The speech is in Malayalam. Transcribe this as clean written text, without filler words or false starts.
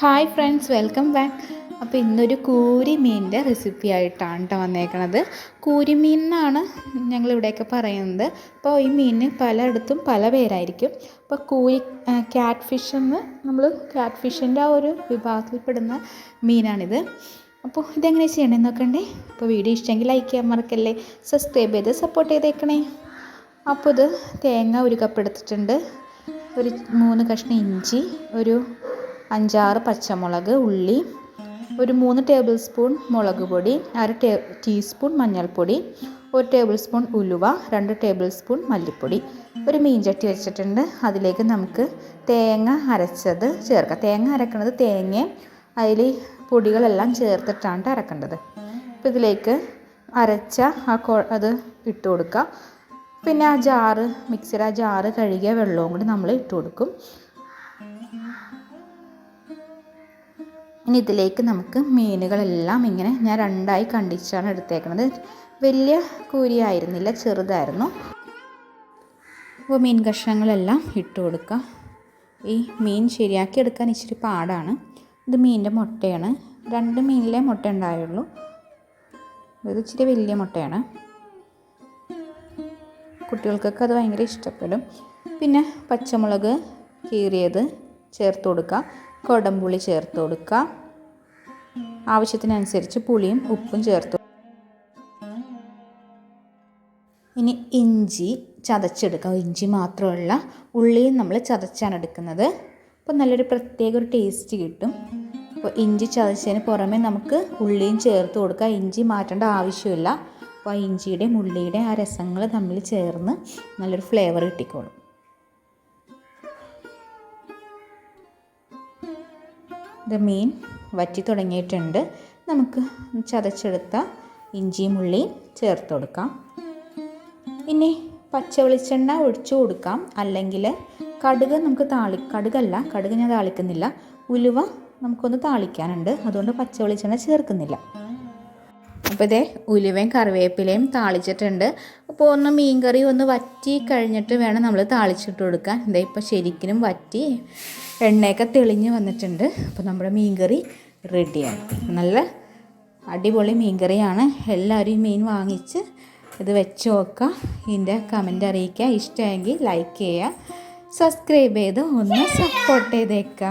Hi friends, welcome back. അപ്പോൾ ഇന്നൊരു കൂരിമീനിൻ്റെ റെസിപ്പി ആയിട്ടാണ് കേട്ടോ വന്നേക്കണത്. കൂരിമീൻ എന്നാണ് ഞങ്ങളിവിടെയൊക്കെ പറയുന്നത്. അപ്പോൾ ഈ മീനിന് പലയിടത്തും പല പേരായിരിക്കും. അപ്പോൾ ക്യാറ്റ് ഫിഷ് എന്ന് നമ്മൾ ക്യാറ്റ് ഫിഷിൻ്റെ ആ ഒരു വിഭാഗത്തിൽപ്പെടുന്ന മീനാണിത്. അപ്പോൾ ഇതെങ്ങനെ ചെയ്യണമെന്ന് നോക്കണ്ടേ. അപ്പോൾ വീഡിയോ ഇഷ്ടമെങ്കിൽ ലൈക്ക് ചെയ്യാൻ മറക്കല്ലേ, സബ്സ്ക്രൈബ് ചെയ്ത് സപ്പോർട്ട് ചെയ്തേക്കണേ. അപ്പോൾ ഇത് തേങ്ങ ഒരു കപ്പ് എടുത്തിട്ടുണ്ട്, ഒരു 3 കഷ്ണം ഇഞ്ചി, ഒരു 5-6 പച്ചമുളക്, ഉള്ളി, ഒരു 3 ടേബിൾ സ്പൂൺ മുളക് പൊടി, 1/2 ടീസ്പൂൺ മഞ്ഞൾപ്പൊടി, 1 ടേബിൾ സ്പൂൺ ഉലുവ, 2 ടേബിൾ സ്പൂൺ മല്ലിപ്പൊടി, ഒരു മീൻചട്ടി വെച്ചിട്ടുണ്ട്. അതിലേക്ക് നമുക്ക് തേങ്ങ അരച്ചത് ചേർക്കാം. തേങ്ങ അരക്കുന്നത് തേങ്ങയും അതിൽ പൊടികളെല്ലാം ചേർത്തിട്ടാണ് അരക്കേണ്ടത്. അപ്പോൾ ഇതിലേക്ക് അരച്ച അത് ഇട്ട് കൊടുക്കുക. പിന്നെ ആ ജാറ്, മിക്സിയുടെ ആ ജാറ് കഴുകിയ വെള്ളവും കൂടി നമ്മൾ ഇട്ട് കൊടുക്കും. ഇനി ഇതിലേക്ക് നമുക്ക് മീനുകളെല്ലാം ഇങ്ങനെ ഞാൻ 2ആയി കണ്ടിച്ചാണ് എടുത്തേക്കുന്നത്. വലിയ കൂരിയായിരുന്നില്ല, ചെറുതായിരുന്നു. അപ്പോൾ മീൻ കഷ്ണങ്ങളെല്ലാം ഇട്ട് കൊടുക്കുക. ഈ മീൻ ശരിയാക്കി എടുക്കാൻ ഇച്ചിരി പാടാണ്. ഇത് മീനിൻ്റെ മുട്ടയാണ്. 2 മീനിലെ മുട്ട ഉണ്ടായുള്ളൂ. ഇത് ഇച്ചിരി വലിയ മുട്ടയാണ്. കുട്ടികൾക്കൊക്കെ അത് ഭയങ്കര ഇഷ്ടപ്പെടും. പിന്നെ പച്ചമുളക് കീറിയത് ചേർത്ത് കൊടുക്കുക, കൊടംപുളി ചേർത്ത് കൊടുക്കുക, ആവശ്യത്തിനനുസരിച്ച് പുളിയും ഉപ്പും ചേർത്ത്. ഇനി ഇഞ്ചി ചതച്ചെടുക്കുക. ഇഞ്ചി മാത്രമുള്ള ഉള്ളിയും നമ്മൾ ചതച്ചാണ് എടുക്കുന്നത്. അപ്പോൾ നല്ലൊരു പ്രത്യേക ഒരു ടേസ്റ്റ് കിട്ടും. അപ്പോൾ ഇഞ്ചി ചതച്ചതിന് പുറമെ നമുക്ക് ഉള്ളിയും ചേർത്ത് കൊടുക്കുക. ഇഞ്ചി മാറ്റേണ്ട ആവശ്യമില്ല. അപ്പോൾ ആ ഇഞ്ചിയുടെയും ഉള്ളിയുടെയും ആ രസങ്ങൾ തമ്മിൽ ചേർന്ന് നല്ലൊരു ഫ്ലേവർ കിട്ടിക്കോളും. ഇത് മീൻ വറ്റി തുടങ്ങിയിട്ടുണ്ട്. നമുക്ക് ചതച്ചെടുത്ത ഇഞ്ചിയും ഉള്ളിയും ചേർത്ത് കൊടുക്കാം. ഇനി പച്ച വെളിച്ചെണ്ണ ഒഴിച്ചു കൊടുക്കാം, അല്ലെങ്കിൽ കടുക് നമുക്ക് കടുക് ഞാൻ താളിക്കുന്നില്ല. ഉലുവ നമുക്കൊന്ന് താളിക്കാനുണ്ട്, അതുകൊണ്ട് പച്ച വെളിച്ചെണ്ണ ചേർക്കുന്നില്ല. അപ്പോൾ ഇതേ ഉലുവയും കറിവേപ്പിലയും താളിച്ചിട്ടുണ്ട്. അപ്പോൾ ഒന്ന് മീൻകറി ഒന്ന് വറ്റി കഴിഞ്ഞിട്ട് വേണം നമ്മൾ താളിച്ചിട്ട് കൊടുക്കാൻ. ഇതേ ഇപ്പോൾ ശരിക്കും വറ്റി എണ്ണയൊക്കെ തെളിഞ്ഞ് വന്നിട്ടുണ്ട്. അപ്പോൾ നമ്മുടെ മീൻകറി റെഡിയാണ്. നല്ല അടിപൊളി മീൻകറിയാണ്. എല്ലാവരും ഈ മീൻ വാങ്ങിച്ച് ഇത് വെച്ച് നോക്കുക. ഇതിൻ്റെ കമൻ്റ് അറിയിക്കുക. ഇഷ്ടമെങ്കിൽ ലൈക്ക് ചെയ്യുക, സബ്സ്ക്രൈബ് ചെയ്ത് ഒന്ന് സപ്പോർട്ട് ചെയ്തേക്കുക.